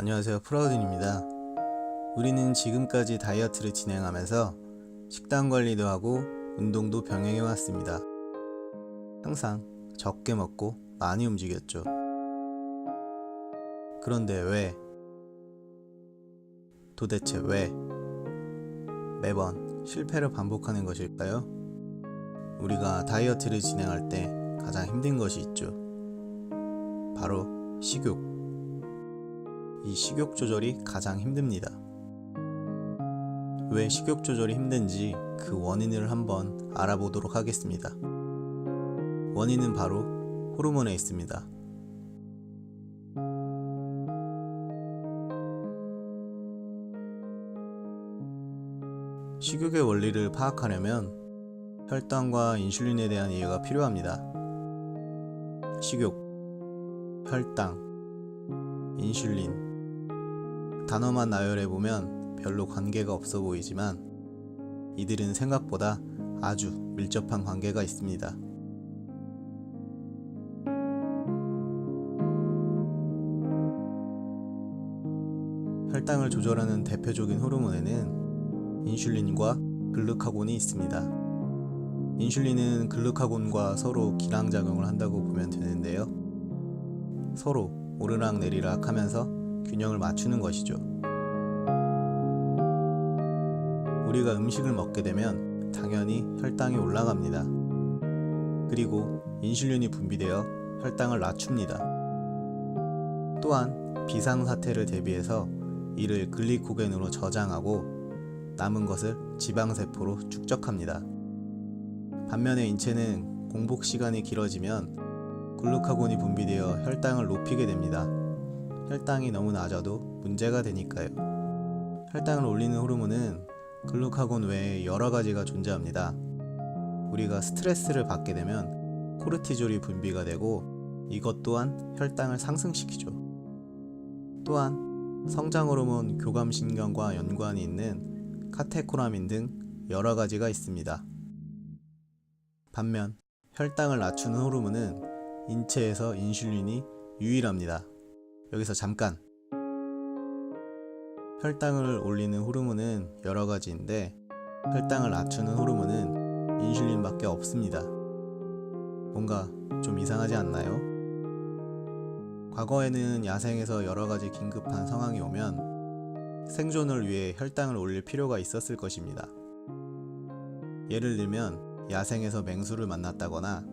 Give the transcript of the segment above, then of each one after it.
안녕하세요, 프라우딘입니다. 우리는 지금까지 다이어트를 진행하면서 식단 관리도 하고 운동도 병행해 왔습니다. 항상 적게 먹고 많이 움직였죠. 그런데 도대체 왜 매번 실패를 반복하는 것일까요? 우리가 다이어트를 진행할 때 가장 힘든 것이 있죠. 바로 식욕. 이 식욕 조절이 가장 힘듭니다. 왜 식욕 조절이 힘든지 그 원인을 한번 알아보도록 하겠습니다. 원인은 바로 호르몬에 있습니다. 식욕의 원리를 파악하려면 혈당과 인슐린에 대한 이해가 필요합니다. 식욕, 혈당, 인슐린 단어만 나열해보면 별로 관계가 없어 보이지만 이들은 생각보다 아주 밀접한 관계가 있습니다. 혈당을 조절하는 대표적인 호르몬에는 인슐린과 글루카곤이 있습니다. 인슐린은 글루카곤과 서로 기량작용을 한다고 보면 되는데요. 서로 오르락내리락 하면서 균형을 맞추는 것이죠. 우리가 음식을 먹게 되면 당연히 혈당이 올라갑니다. 그리고 인슐린이 분비되어 혈당을 낮춥니다. 또한 비상사태를 대비해서 이를 글리코겐으로 저장하고 남은 것을 지방세포로 축적합니다. 반면에 인체는 공복 시간이 길어지면 글루카곤이 분비되어 혈당을 높이게 됩니다. 혈당이 너무 낮아도 문제가 되니까요. 혈당을 올리는 호르몬은 글루카곤 외에 여러 가지가 존재합니다. 우리가 스트레스를 받게 되면 코르티졸이 분비가 되고 이것 또한 혈당을 상승시키죠. 또한 성장 호르몬 교감신경과 연관이 있는 카테코라민 등 여러 가지가 있습니다. 반면 혈당을 낮추는 호르몬은 인체에서 인슐린이 유일합니다. 여기서 잠깐! 혈당을 올리는 호르몬은 여러 가지인데 혈당을 낮추는 호르몬은 인슐린밖에 없습니다. 뭔가 좀 이상하지 않나요? 과거에는 야생에서 여러 가지 긴급한 상황이 오면 생존을 위해 혈당을 올릴 필요가 있었을 것입니다. 예를 들면 야생에서 맹수를 만났다거나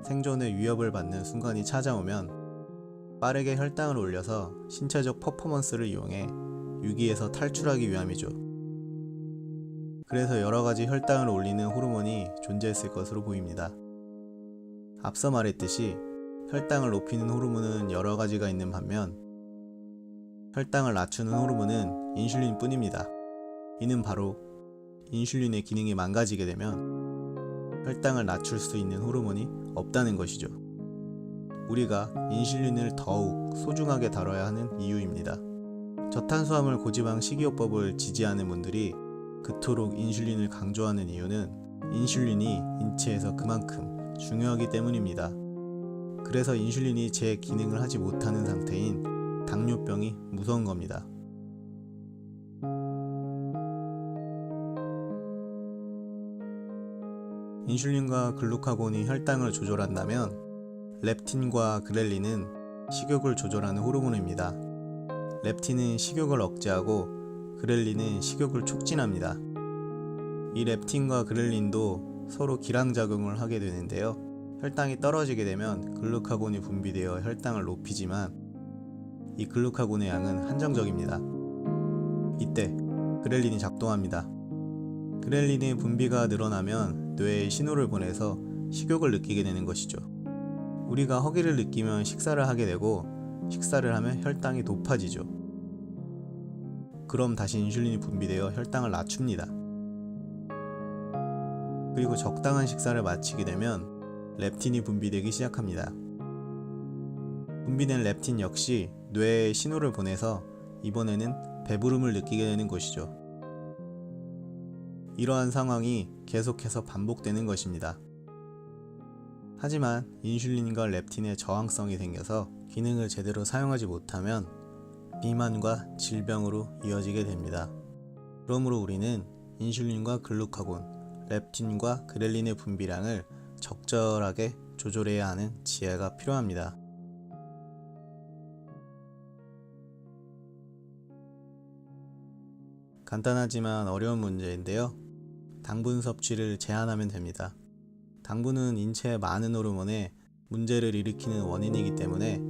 생존의 위협을 받는 순간이 찾아오면 빠르게 혈당을 올려서 신체적 퍼포먼스를 이용해 위기에서 탈출하기 위함이죠. 그래서 여러가지 혈당을 올리는 호르몬이 존재했을 것으로 보입니다. 앞서 말했듯이 혈당을 높이는 호르몬은 여러 가지가 있는 반면 혈당을 낮추는 호르몬은 인슐린 뿐입니다. 이는 바로 인슐린의 기능이 망가지게 되면 혈당을 낮출 수 있는 호르몬이 없다는 것이죠. 우리가 인슐린을 더욱 소중하게 다뤄야 하는 이유입니다. 저탄수화물 고지방 식이요법을 지지하는 분들이 그토록 인슐린을 강조하는 이유는 인슐린이 인체에서 그만큼 중요하기 때문입니다. 그래서 인슐린이 제 기능을 하지 못하는 상태인 당뇨병이 무서운 겁니다. 인슐린과 글루카곤이 혈당을 조절한다면 렙틴과 그렐린은 식욕을 조절하는 호르몬입니다. 렙틴은 식욕을 억제하고 그렐린은 식욕을 촉진합니다. 이 렙틴과 그렐린도 서로 기량작용을 하게 되는데요. 혈당이 떨어지게 되면 글루카곤이 분비되어 혈당을 높이지만 이 글루카곤의 양은 한정적입니다. 이때 그렐린이 작동합니다. 그렐린의 분비가 늘어나면 뇌에 신호를 보내서 식욕을 느끼게 되는 것이죠. 우리가 허기를 느끼면 식사를 하게 되고 식사를 하면 혈당이 높아지죠. 그럼 다시 인슐린이 분비되어 혈당을 낮춥니다. 그리고 적당한 식사를 마치게 되면 렙틴이 분비되기 시작합니다. 분비된 렙틴 역시 뇌에 신호를 보내서 이번에는 배부름을 느끼게 되는 것이죠. 이러한 상황이 계속해서 반복되는 것입니다. 하지만 인슐린과 렙틴의 저항성이 생겨서 기능을 제대로 사용하지 못하면 비만과 질병으로 이어지게 됩니다. 그러므로 우리는 인슐린과 글루카곤, 렙틴과 그렐린의 분비량을 적절하게 조절해야 하는 지혜가 필요합니다. 간단하지만 어려운 문제인데요. 당분 섭취를 제한하면 됩니다. 당분은 인체의 많은 호르몬에 문제를 일으키는 원인이기 때문에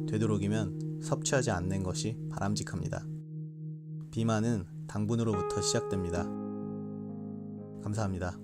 되도록이면 섭취하지 않는 것이 바람직합니다. 비만은 당분으로부터 시작됩니다. 감사합니다.